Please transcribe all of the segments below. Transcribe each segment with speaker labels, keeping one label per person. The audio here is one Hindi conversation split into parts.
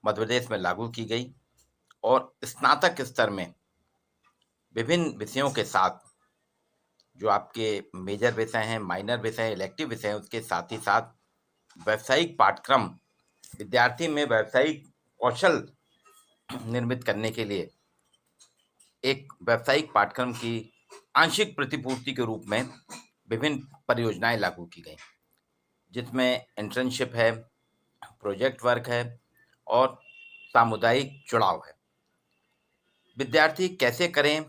Speaker 1: मध्य प्रदेश में लागू की गई और स्नातक स्तर में विभिन्न विषयों के साथ जो आपके मेजर विषय हैं, माइनर विषय, इलेक्टिव विषय हैं, उसके साथ ही साथ व्यावसायिक पाठ्यक्रम विद्यार्थी में व्यावसायिक कौशल निर्मित करने के लिए एक व्यावसायिक पाठ्यक्रम की आंशिक प्रतिपूर्ति के रूप में विभिन्न परियोजनाएं लागू की गई, जिसमें इंटर्नशिप है, प्रोजेक्ट वर्क है और सामुदायिक जुड़ाव है। विद्यार्थी कैसे करें,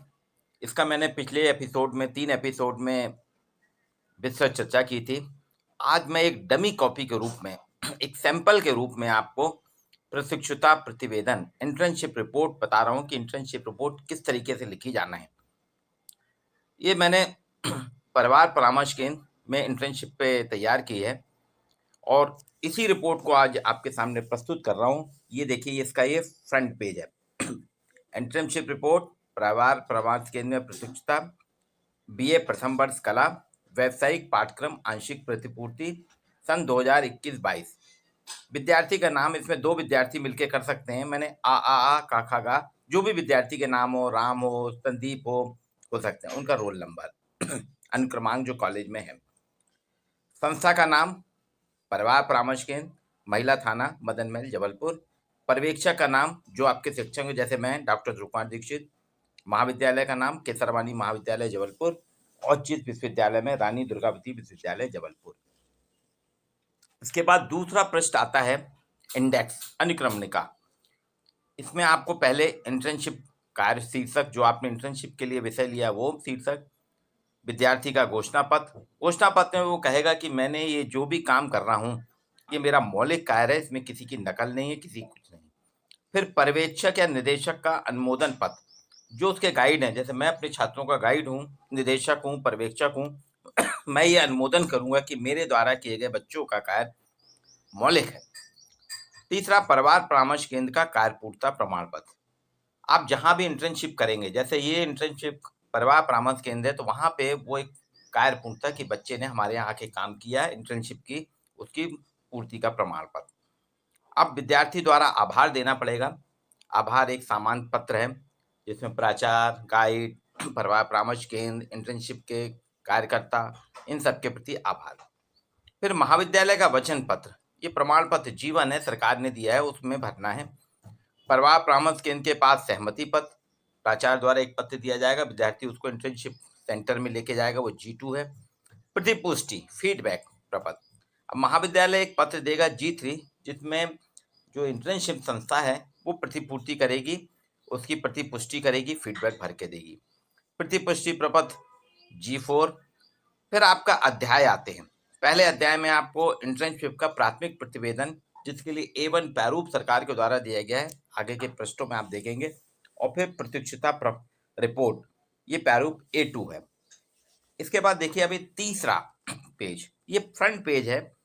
Speaker 1: इसका मैंने पिछले एपिसोड में 3 एपिसोड में विस्तृत चर्चा की थी। आज मैं एक डमी कॉपी के रूप में एक सैंपल के रूप में आपको प्रशिक्षुता प्रतिवेदन इंटर्नशिप रिपोर्ट बता रहा हूँ कि इंटर्नशिप रिपोर्ट किस तरीके से लिखी जाना है। ये मैंने परिवार परामर्श केंद्र में इंटर्नशिप पे तैयार की है और इसी रिपोर्ट को आज आपके सामने प्रस्तुत कर रहा हूँ। ये देखिए, इसका ये फ्रंट पेज है। इंटर्नशिप रिपोर्ट परिवार परामर्श केंद्र में प्रशिक्षुता बीए प्रथम वर्ष कला व्यावसायिक पाठ्यक्रम आंशिक प्रतिपूर्ति सन 2021-22। विद्यार्थी का नाम, इसमें 2 विद्यार्थी मिलकर कर सकते हैं। मैंने आ का खा गा, जो भी विद्यार्थी के नाम हो, राम हो, संदीप हो सकते हैं, उनका रोल नंबर अनुक्रमांक जो कॉलेज में है। संस्था का नाम परिवार परामर्श केंद्र, महिला थाना मदन महल जबलपुर। पर्यवेक्षक का नाम जो आपके शिक्षक हैं, जैसे मैं डॉक्टर ध्रुव कुमार दीक्षित। महाविद्यालय का नाम केसरवानी महाविद्यालय जबलपुर और जिस विश्वविद्यालय में रानी दुर्गावती विश्वविद्यालय जबलपुर। इसके बाद दूसरा पृष्ठ आता है इंडेक्स अनुक्रमणिका। इसमें आपको पहले इंटर्नशिप कार्य शीर्षक, जो आपने इंटर्नशिप के लिए विषय लिया वो शीर्षक, विद्यार्थी का घोषणा पत्र में वो कहेगा कि मैंने ये जो भी काम कर रहा हूँ ये मेरा मौलिक कार्य है, इसमें किसी की नकल नहीं है, किसी कुछ नहीं। फिर पर्यवेक्षक या निदेशक का अनुमोदन पत्र, जो उसके गाइड हैं, जैसे मैं अपने छात्रों का गाइड हूँ, निदेशक हूँ, पर्यवेक्षक हूँ, मैं ये अनुमोदन करूंगा कि मेरे द्वारा किए गए बच्चों का कार्य मौलिक है। तीसरा, परिवार परामर्श केंद्र का कार्यपूर्णता प्रमाण पत्र। आप जहां भी इंटर्नशिप करेंगे, जैसे ये इंटर्नशिप परिवार परामर्श केंद्र है, तो वहां पे वो एक कार्यपूर्णता कि बच्चे ने हमारे यहाँ आके काम किया है इंटर्नशिप की, उसकी पूर्ति का प्रमाण पत्र। अब विद्यार्थी द्वारा आभार देना पड़ेगा। आभार एक सामान्य पत्र है जिसमें प्राचार्य, गाइड, परिवार परामर्श केंद्र, इंटर्नशिप के कार्यकर्ता, इन सबके प्रति आभार। फिर महाविद्यालय का वचन पत्र, ये प्रमाण पत्र जीवन है, सरकार ने दिया है, उसमें भरना है। परिवार परामर्श केंद्र के पास सहमति पत्र, प्राचार्य द्वारा एक पत्र दिया जाएगा, विद्यार्थी उसको इंटर्नशिप सेंटर में लेके जाएगा, वो G2 है। प्रतिपुष्टि फीडबैक प्रपत्र, अब महाविद्यालय एक पत्र देगा G3, जिसमें जो इंटर्नशिप संस्था है वो प्रतिपूर्ति करेगी, उसकी प्रतिपुष्टि करेगी, फीडबैक भर के देगी। प्रतिपुष्टि प्रपत्र G4। फिर आपका अध्याय आते हैं। पहले अध्याय में आपको इंटर्नशिप का प्राथमिक प्रतिवेदन, जिसके लिए A1 प्रारूप सरकार के द्वारा दिया गया है, आगे के पृष्ठों में आप देखेंगे। और फिर प्रशिक्षुता रिपोर्ट, ये प्रारूप A2 है। इसके बाद देखिए अभी तीसरा पेज, ये फ्रंट पेज है,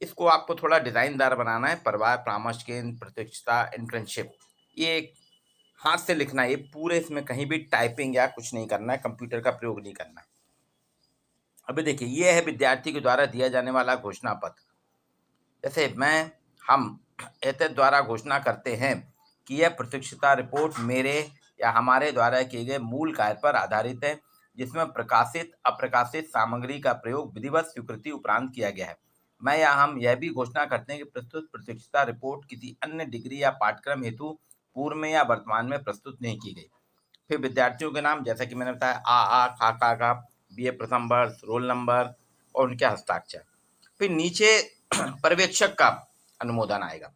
Speaker 1: इसको आपको थोड़ा डिजाइनदार बनाना है। परिवार परामर्श केंद्र प्रशिक्षुता इंटर्नशिप, ये हाथ से लिखना है, ये पूरे इसमें कहीं भी टाइपिंग या कुछ नहीं करना है, कंप्यूटर का प्रयोग नहीं करना है। अभी देखिए, ये है विद्यार्थी के द्वारा दिया जाने वाला घोषणा पत्र। जैसे हम एतद द्वारा घोषणा करते हैं कि यह प्रशिक्षुता रिपोर्ट मेरे या हमारे द्वारा किए गए मूल कार्य पर आधारित है, जिसमें प्रकाशित अप्रकाशित सामग्री का प्रयोग विधिवत स्वीकृति उपरांत किया गया है। मैं या हम यह भी घोषणा करते हैं कि प्रस्तुत प्रशिक्षुता रिपोर्ट किसी अन्य डिग्री या पाठ्यक्रम हेतु पूर्व में या वर्तमान में प्रस्तुत नहीं की गई। फिर विद्यार्थियों के नाम, जैसा कि मैंने बताया, आ खा का, बीए प्रथम वर्ष, रोल नंबर और उनके हस्ताक्षर। फिर नीचे पर्यवेक्षक का अनुमोदन आएगा।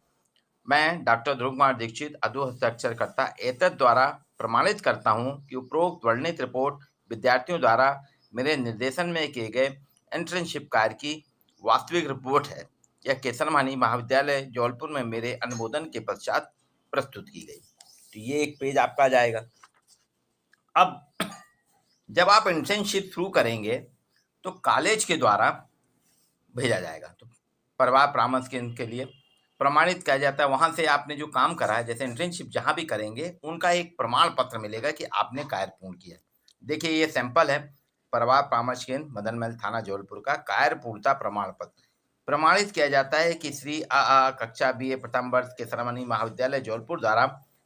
Speaker 1: मैं डॉक्टर ध्रुव कुमार दीक्षित अधो हस्ताक्षरकर्ता एतद द्वारा प्रमाणित करता हूं कि उपरोक्त वर्णित रिपोर्ट विद्यार्थियों द्वारा मेरे निर्देशन में किए गए इंटर्नशिप कार्य की वास्तविक रिपोर्ट है। यह केसरवानी महाविद्यालय जबलपुर में मेरे अनुमोदन के पश्चात प्रस्तुत की गई। तो ये एक पेज आपका जाएगा। अब जब आप इंटर्नशिप शुरू करेंगे तो कॉलेज के द्वारा भेजा जाएगा, तो परिवार परामर्श केंद्र के लिए प्रमाणित किया जाता है। वहां से आपने जो काम करा है, जैसे इंटर्नशिप जहां भी करेंगे, उनका एक प्रमाण पत्र मिलेगा कि आपने कार्य पूर्ण किया। देखिए, ये सैंपल है परिवार परामर्श केंद्र मदन महल थाना जबलपुर का कार्य पूर्णता प्रमाण पत्र। प्रमाणित किया जाता है कि श्री आ कक्षा BA प्रथम वर्ष के सरमनी महाविद्यालय जबलपुर द्वारा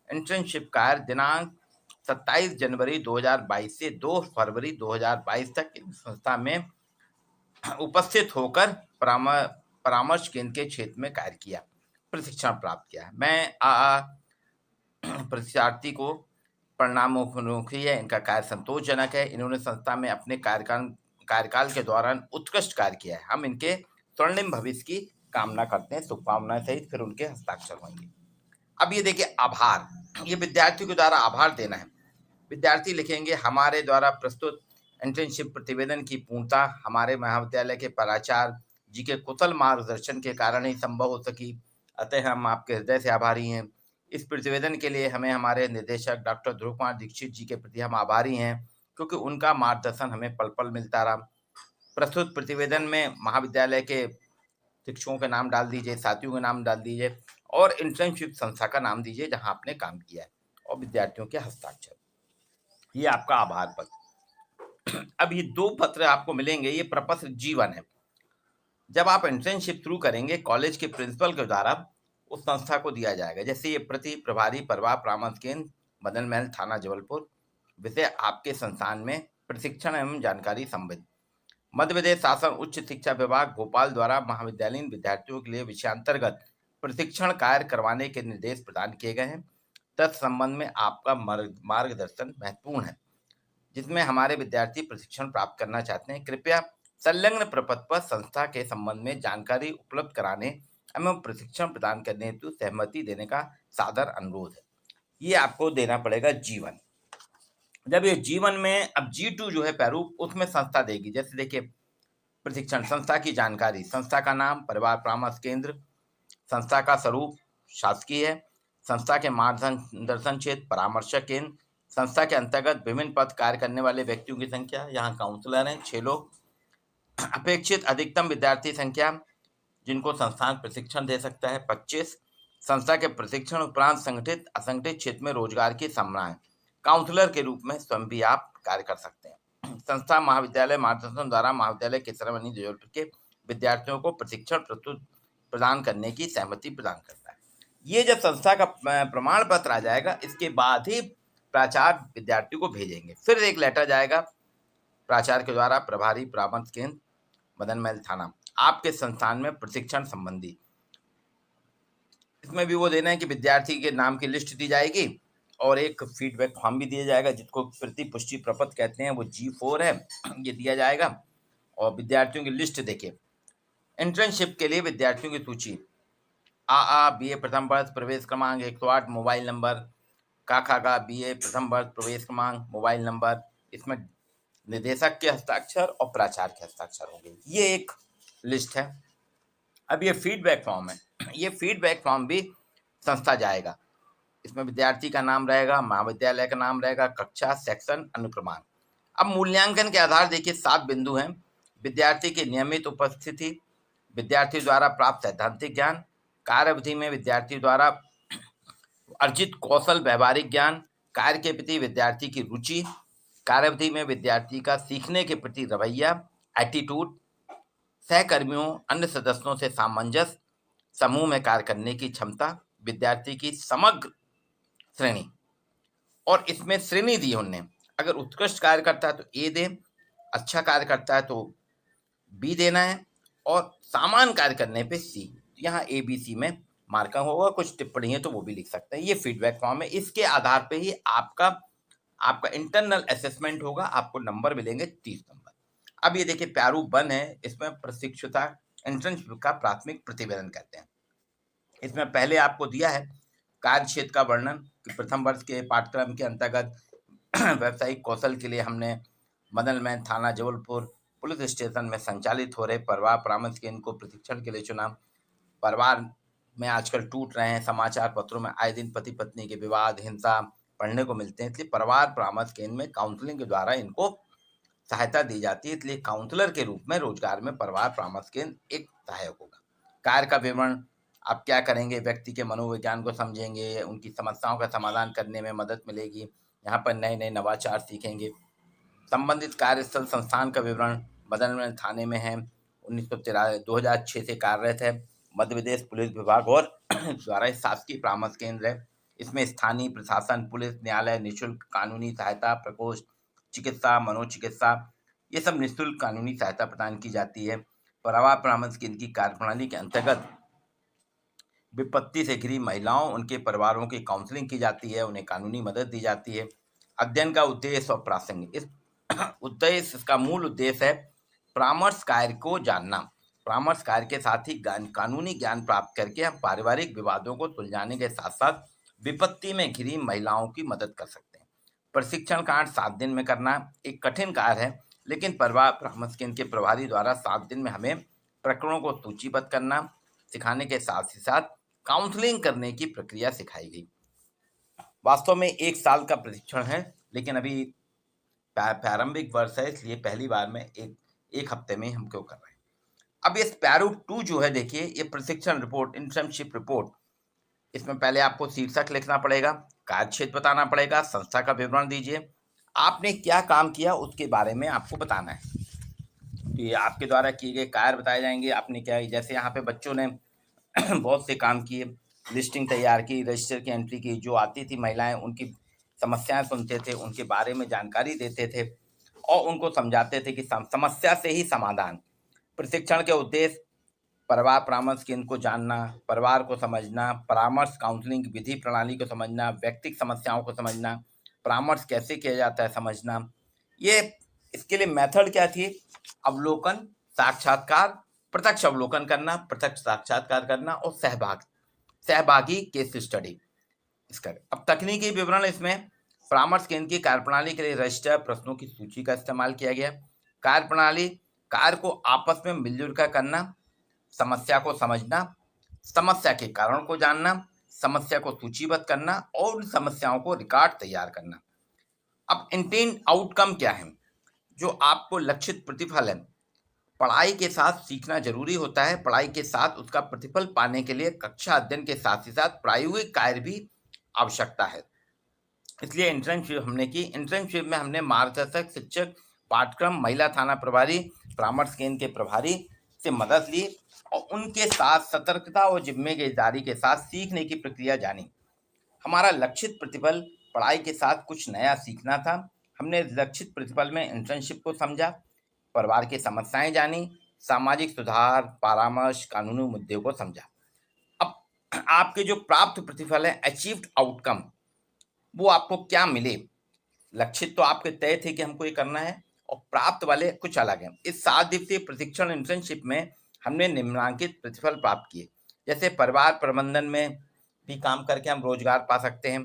Speaker 1: इंटर्नशिप कार्य दिनांक 27 जनवरी 2022 से 2 फरवरी 2022 तक इस संस्था में उपस्थित होकर परामर्श केंद्र के क्षेत्र में कार्य किया, प्रशिक्षण प्राप्त किया। मैं परीक्षार्थी को परिणामोन्मुखी है, इनका कार्य संतोषजनक है, इन्होंने संस्था में अपने कार्यकाल के दौरान उत्कृष्ट कार्य किया है। हम इनके स्वर्णिम भविष्य की कामना करते हैं, शुभकामनाएं सहित फिर उनके हस्ताक्षर होंगे। अब ये देखिए आभार, ये विद्यार्थियों के द्वारा आभार देना है। विद्यार्थी लिखेंगे, हमारे द्वारा प्रस्तुत इंटर्नशिप प्रतिवेदन की पूर्णता हमारे महाविद्यालय के प्राचार्य जी के कुशल मार्गदर्शन के कारण ही संभव हो सकी, अतः हम आपके हृदय से आभारी हैं। इस प्रतिवेदन के लिए हमें हमारे निर्देशक डॉक्टर ध्रुव कुमार दीक्षित जी के प्रति हम आभारी हैं, क्योंकि उनका मार्गदर्शन हमें पल पल मिलता रहा। प्रस्तुत प्रतिवेदन में महाविद्यालय के शिक्षकों के नाम डाल दीजिए, साथियों के नाम डाल दीजिए और इंटर्नशिप संस्था का नाम दीजिए जहां आपने काम किया है और विद्यार्थियों के हस्ताक्षर। ये आपका आभार पत्र। अब ये 2 पत्र आपको मिलेंगे, ये प्रपत्र G1 है। जब आप इंटर्नशिप शुरू करेंगे, कॉलेज के प्रिंसिपल के द्वारा उस संस्था को दिया जाएगा। जैसे ये प्रति प्रभारी प्रवाह परामर्श केंद्र मदन महल थाना जबलपुर, विषय आपके संस्थान में प्रशिक्षण एवं जानकारी संबंधित। मध्य प्रदेश शासन उच्च शिक्षा विभाग भोपाल द्वारा महाविद्यालयीन विद्यार्थियों के लिए विषयांतर्गत प्रशिक्षण कार्य करवाने के निर्देश प्रदान किए गए हैं। तत्संबंध में आपका मार्गदर्शन महत्वपूर्ण है, जिसमें हमारे विद्यार्थी प्रशिक्षण प्राप्त करना चाहते हैं। कृपया संलग्न प्रपत्र पर संस्था के संबंध में जानकारी उपलब्ध कराने एवं प्रशिक्षण प्रदान करने हेतु सहमति देने का सादर अनुरोध है। ये आपको देना पड़ेगा G1। जब ये G1 में अब G2 जो है प्रारूप, उसमें संस्था देगी। जैसे देखिए, प्रशिक्षण संस्था की जानकारी, संस्था का नाम परिवार परामर्श केंद्र, संस्था का स्वरूप शासकीय है, संस्था के मार्गदर्शन क्षेत्र परामर्शक केंद्र, संस्था के अंतर्गत विभिन्न पद कार्य करने वाले व्यक्तियों की संख्या, यहाँ काउंसलर हैं 6 लोग, अपेक्षित अधिकतम विद्यार्थी संख्या जिनको संस्थान प्रशिक्षण दे सकता है 25, संस्था के प्रशिक्षण उपरांत संगठित असंगठित क्षेत्र में रोजगार की संभावनाएं, काउंसलर के रूप में स्वयं भी आप कार्य कर सकते हैं। संस्था महाविद्यालय मार्गदर्शन द्वारा महाविद्यालय के सरमनी जबलपुर के विद्यार्थियों को प्रशिक्षण प्रदान करने की सहमति प्रदान करता है। ये जब संस्था का प्रमाण पत्र आ जाएगा, इसके बाद ही प्राचार्य विद्यार्थी को भेजेंगे। फिर एक लेटर जाएगा प्राचार्य के द्वारा प्रभारी परामर्श केंद्र मदन महल थाना, आपके संस्थान में प्रशिक्षण संबंधी। इसमें भी वो देना है कि विद्यार्थी के नाम की लिस्ट दी जाएगी और एक फीडबैक फॉर्म भी दिया जाएगा, जिसको प्रति पुष्टि प्रपत्र कहते हैं, वो G4 है, ये दिया जाएगा। और विद्यार्थियों की लिस्ट देखिए, इंटर्नशिप के लिए विद्यार्थियों की सूची, BA प्रथम वर्ष प्रवेश क्रमांक 108 मोबाइल नंबर, का BA प्रथम वर्ष प्रवेश क्रमांक मोबाइल नंबर, इसमें निदेशक के हस्ताक्षर और प्राचार्य के हस्ताक्षर होंगे। ये एक लिस्ट है। अब ये फीडबैक फॉर्म है, ये फीडबैक फॉर्म भी संस्था जाएगा। इसमें विद्यार्थी का नाम रहेगा, महाविद्यालय का नाम रहेगा, कक्षा, सेक्शन, अनुक्रमांक। अब मूल्यांकन के आधार देखिए 7 बिंदु हैं। विद्यार्थी की नियमित उपस्थिति, विद्यार्थी द्वारा प्राप्त सैद्धांतिक ज्ञान, कार्य अवधि में विद्यार्थी द्वारा अर्जित कौशल व्यवहारिक ज्ञान, कार्य के प्रति विद्यार्थी की रुचि, कार्य अवधि में विद्यार्थी का सीखने के प्रति रवैया, एटीट्यूड, सहकर्मियों अन्य सदस्यों से सामंजस्य, समूह में कार्य करने की क्षमता, विद्यार्थी की समग्र श्रेणी। और इसमें श्रेणी दी उनने, अगर उत्कृष्ट कार्य करता है तो A दे, अच्छा कार्य करता है तो B देना है, और सामान्य कार्य करने पे C। यहाँ ABC में मार्का होगा, कुछ टिप्पणी है तो वो भी लिख सकते हैं। ये फीडबैक फॉर्म है, इसके आधार पे ही आपका इंटरनल असेसमेंट होगा, आपको नंबर मिलेंगे 30 नंबर। अब ये देखिए प्रारूप 1 है, इसमें प्रशिक्षुता इंटर्नशिप का प्राथमिक प्रतिवेदन कहते हैं। इसमें पहले आपको दिया है कार्य क्षेत्र का वर्णन कि प्रथम वर्ष के पाठ्यक्रम के अंतर्गत व्यावसायिक कौशल के लिए हमने मदन महल थाना जबलपुर पुलिस स्टेशन में संचालित हो रहे परिवार परामर्श केंद्र को प्रशिक्षण के लिए चुना। परिवार में आजकल टूट रहे हैं, समाचार पत्रों में आए दिन पति पत्नी के विवाद, हिंसा पढ़ने को मिलते हैं, इसलिए परिवार परामर्श केंद्र में काउंसलिंग के द्वारा इनको सहायता दी जाती है, इसलिए काउंसलर के रूप में रोजगार में परिवार परामर्श केंद्र एक सहायक होगा। कार्य का विवरण, आप क्या करेंगे, व्यक्ति के मनोविज्ञान को समझेंगे, उनकी समस्याओं का समाधान करने में मदद मिलेगी, यहाँ पर नए नए नवाचार सीखेंगे। संबंधित कार्यस्थल संस्थान का विवरण मदन महल थाने में है, 2006 से कार्यरत है। मध्य प्रदेश पुलिस विभाग और द्वारा शासकीय परामर्श केंद्र है। इसमें स्थानीय प्रशासन, पुलिस, न्यायालय, निःशुल्क कानूनी सहायता प्रकोष्ठ, चिकित्सा, मनोचिकित्सा, ये सब निःशुल्क कानूनी सहायता प्रदान की जाती है। परिवार परामर्श केंद्र की कार्यप्रणाली के अंतर्गत विपत्ति से घिरी महिलाओं, उनके परिवारों की काउंसलिंग की जाती है, उन्हें कानूनी मदद दी जाती है। अध्ययन का उद्देश्य और प्रासंगिक, इस उद्देश्य, इसका मूल उद्देश्य है परामर्श कार्य को जानना। परामर्श कार्य के साथ ही कानूनी ज्ञान प्राप्त करके हम पारिवारिक विवादों को सुलझाने के साथ साथ विपत्ति में घिरी महिलाओं की मदद कर सकते हैं। प्रशिक्षण कार्य 7 दिन में करना एक कठिन कार्य है, लेकिन परिवार परामर्श केंद्र के प्रभारी द्वारा 7 दिन में हमें प्रकरणों को सूचीबद्ध करना सिखाने के साथ ही साथ काउंसलिंग करने की प्रक्रिया सिखाई गई। वास्तव में 1 साल का प्रशिक्षण है, लेकिन अभी प्रारंभिक वर्ष है, इसलिए पहली बार में एक हफ्ते में हमको कर रहे हैं। अब ये स्पैरो 2 जो है, देखिए, ये प्रशिक्षण रिपोर्ट, इंटर्नशिप रिपोर्ट, इसमें पहले आपको शीर्षक लिखना पड़ेगा, कार्य क्षेत्र बताना पड़ेगा, संस्था का विवरण दीजिए, आपने क्या काम किया उसके बारे में आपको बताना है। ये आपके द्वारा किए गए कार्य बताए जाएंगे, आपने क्या, जैसे यहाँ पे बच्चों ने बहुत से काम किए, लिस्टिंग तैयार की, रजिस्टर की एंट्री की, जो आती थी महिलाएं उनकी समस्याएं सुनते थे, उनके बारे में जानकारी देते थे और उनको समझाते थे कि समस्या से ही समाधान। प्रशिक्षण के उद्देश्य परिवार परामर्श केंद्र को जानना, परिवार को समझना, परामर्श काउंसलिंग विधि प्रणाली को समझना, व्यक्तिगत समस्याओं को समझना, परामर्श कैसे किया जाता है समझना। ये इसके लिए मेथड क्या थी, अवलोकन, साक्षात्कार, प्रत्यक्ष अवलोकन करना, प्रत्यक्ष साक्षात्कार करना और सहभागी केस स्टडी इसका। अब तकनीकी विवरण, इसमें परामर्श केंद्र की कार्यप्रणाली के लिए रजिस्टर प्रश्नों की सूची का इस्तेमाल किया गया। कार्यप्रणाली, कार्य को आपस में मिलजुल कर करना, समस्या को समझना, समस्या के कारण को जानना, समस्या को सूचीबद्ध करना और उन समस्याओं को रिकॉर्ड तैयार करना। अब इंटेंड आउटकम क्या है, जो आपको लक्षित प्रतिफल है। पढ़ाई के साथ सीखना जरूरी होता है, पढ़ाई के साथ उसका प्रतिफल पाने के लिए कक्षा अध्ययन के साथ ही साथ प्रायोगिक कार्य भी आवश्यकता है। इसलिए इंटर्नशिप हमने की। इंटर्नशिप में हमने मार्गदर्शक, शिक्षक, पाठ्यक्रम, महिला थाना प्रभारी, परामर्श केंद्र के प्रभारी से मदद ली और उनके साथ सतर्कता और जिम्मेदारी के साथ सीखने की प्रक्रिया जानी। हमारा लक्षित प्रतिफल पढ़ाई के साथ कुछ नया सीखना था। हमने लक्षित प्रतिफल में इंटर्नशिप को समझा, परिवार की समस्याएं जानी, सामाजिक सुधार, परामर्श, कानूनी मुद्दों को समझा। अब आपके जो प्राप्त प्रतिफल है, अचीव्ड आउटकम, वो आपको क्या मिले। लक्षित तो आपके तय थे कि हमको ये करना है, और प्राप्त वाले कुछ अलग हैं। इस 7 दिवसीय प्रशिक्षण इंटर्नशिप में हमने निम्नलिखित प्रतिफल प्राप्त किए, जैसे परिवार प्रबंधन में भी काम करके हम रोजगार पा सकते हैं।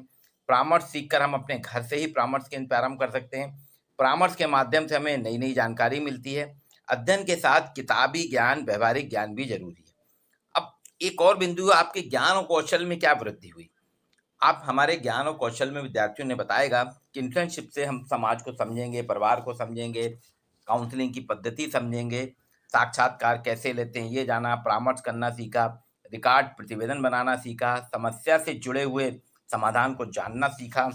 Speaker 1: परामर्श सीखकर हम अपने घर से ही परामर्श केंद्र प्रारंभ कर सकते हैं। परामर्श के माध्यम से हमें नई नई जानकारी मिलती है। अध्ययन के साथ किताबी ज्ञान, व्यवहारिक ज्ञान भी जरूरी है। अब एक और बिंदु, आपके ज्ञान और कौशल में क्या वृद्धि हुई। आप हमारे ज्ञान और कौशल में विद्यार्थियों ने बताएगा कि इंटर्नशिप से हम समाज को समझेंगे, परिवार को समझेंगे, काउंसलिंग की पद्धति समझेंगे, साक्षात्कार कैसे लेते हैं ये जाना, परामर्श करना सीखा, रिकॉर्ड प्रतिवेदन बनाना सीखा, समस्या से जुड़े हुए समाधान को जानना सीखा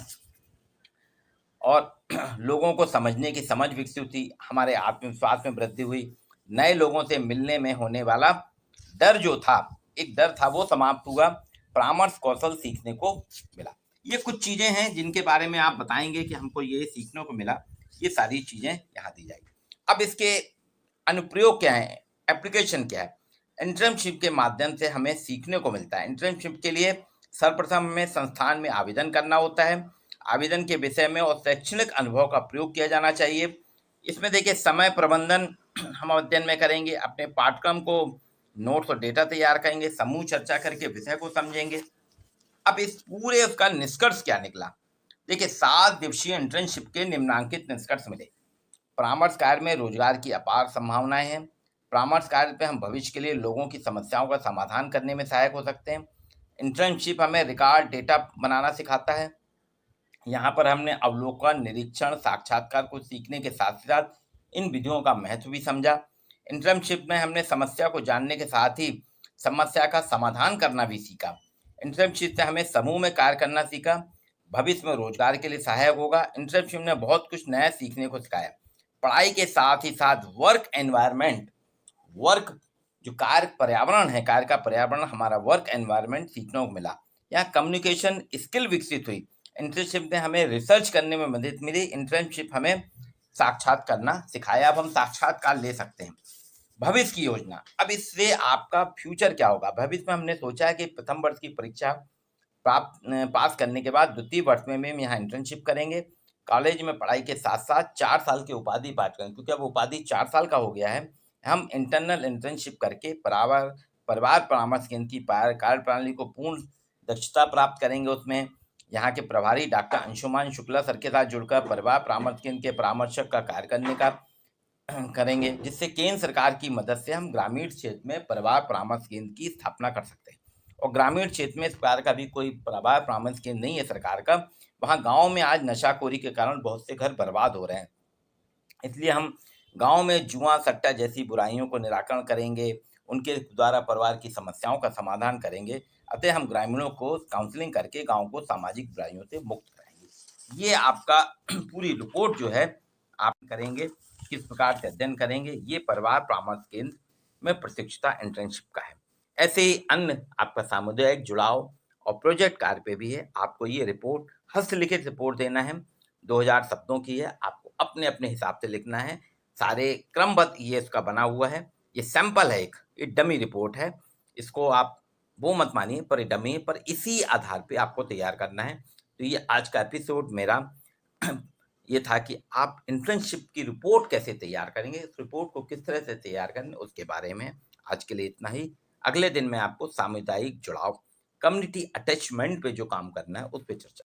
Speaker 1: और लोगों को समझने की समझ विकसित हुई। हमारे आत्मविश्वास में वृद्धि हुई। नए लोगों से मिलने में होने वाला डर जो था, एक डर था, वो समाप्त हुआ। परामर्श कौशल सीखने को मिला। ये कुछ चीजें हैं जिनके बारे में आप बताएंगे कि हमको ये सीखने को मिला। ये सारी चीजें यहाँ दी जाएगी। अब इसके अनुप्रयोग क्या है, एप्लीकेशन क्या है। इंटर्नशिप के माध्यम से हमें सीखने को मिलता है। इंटर्नशिप के लिए सर्वप्रथम हमें संस्थान में आवेदन करना होता है। आवेदन के विषय में और शैक्षणिक अनुभव का प्रयोग किया जाना चाहिए। इसमें देखिए, समय प्रबंधन हम अध्ययन में करेंगे, अपने पाठ्यक्रम को नोट्स और डेटा तैयार करेंगे, समूह चर्चा करके विषय को समझेंगे। अब इस पूरे उसका निष्कर्ष क्या निकला, देखिए 7 दिवसीय इंटर्नशिप के निम्नांकित निष्कर्ष मिले। परामर्श कार्य में रोजगार की अपार संभावनाएं हैं। परामर्श कार्य पे हम भविष्य के लिए लोगों की समस्याओं का समाधान करने में सहायक हो सकते हैं। इंटर्नशिप हमें रिकॉर्ड डेटा बनाना सिखाता है। यहाँ पर हमने अवलोकन, निरीक्षण, साक्षात्कार को सीखने के साथ साथ इन विधियों का महत्व भी समझा। इंटर्नशिप में हमने समस्या को जानने के साथ ही समस्या का समाधान करना भी सीखा। इंटर्नशिप से हमें समूह में कार्य करना सीखा, भविष्य में रोजगार के लिए सहायक होगा। इंटर्नशिप ने बहुत कुछ नया सीखने को सिखाया। पढ़ाई के साथ ही साथ वर्क एनवायरनमेंट, वर्क जो कार्य पर्यावरण है, कार्य का पर्यावरण हमारा वर्क एनवायरनमेंट सीखने को मिला। यहाँ कम्युनिकेशन स्किल विकसित हुई। इंटर्नशिप ने हमें रिसर्च करने में मदद मिली। इंटर्नशिप हमें साक्षात करना सिखाया। अब हम साक्षात्कार ले सकते हैं। भविष्य की योजना, अब इससे आपका फ्यूचर क्या होगा? भविष्य में हमने सोचा है कि प्रथम वर्ष की परीक्षा पास करने के बाद द्वितीय वर्ष में हम यहाँ इंटर्नशिप करेंगे। कॉलेज में पढ़ाई के साथ साथ 4 साल की उपाधि प्राप्त करेंगे, क्योंकि अब उपाधि 4 साल का हो गया है। हम इंटरनल इंटर्नशिप करके परिवार परामर्श केंद्र की कार्यप्रणाली को पूर्ण दक्षता प्राप्त करेंगे। उसमें यहाँ के प्रभारी डॉक्टर अंशुमान शुक्ला सर के साथ जुड़कर परिवार परामर्श केंद्र के परामर्शक का कार्य करने का करेंगे, जिससे केंद्र सरकार की मदद से हम ग्रामीण क्षेत्र में परिवार परामर्श केंद्र की स्थापना कर सकते हैं। और ग्रामीण क्षेत्र में इस प्रकार का भी कोई परिवार परामर्श केंद्र नहीं है सरकार का। वहाँ गाँव में आज नशाखोरी के कारण बहुत से घर बर्बाद हो रहे हैं। इसलिए हम गाँव में जुआ, सट्टा जैसी बुराइयों को निराकरण करेंगे, उनके द्वारा परिवार की समस्याओं का समाधान करेंगे। अतः हम ग्रामीणों को काउंसलिंग करके गाँव को सामाजिक बुराइयों से मुक्त कराएँगे। ये आपका पूरी रिपोर्ट जो है आप करेंगे, किस प्रकार से अध्ययन करेंगे, ये परिवार परामर्श केंद्र में प्रशिक्षुता इंटर्नशिप का है। ऐसे ही अन्य आपका सामुदायिक जुड़ाव और प्रोजेक्ट कार्य पे भी है। आपको ये रिपोर्ट हस्तलिखित रिपोर्ट देना है, 2000 शब्दों की है। आपको अपने-अपने हिसाब से लिखना है। सारे क्रमबद्ध ये इसका बना हुआ है। ये सैंपल है, ये डमी रिपोर्ट है। इसको आप वो मत मानिए, पर ये डमी है, पर इसी आधार पे आपको तैयार करना है। तो ये आज का एपिसोड मेरा ये था कि आप इंटर्नशिप की रिपोर्ट कैसे तैयार करेंगे, इस रिपोर्ट को किस तरह से तैयार करें, उसके बारे में। आज के लिए इतना ही। अगले दिन मैं आपको सामुदायिक जुड़ाव, कम्युनिटी अटैचमेंट पे जो काम करना है, उस पे चर्चा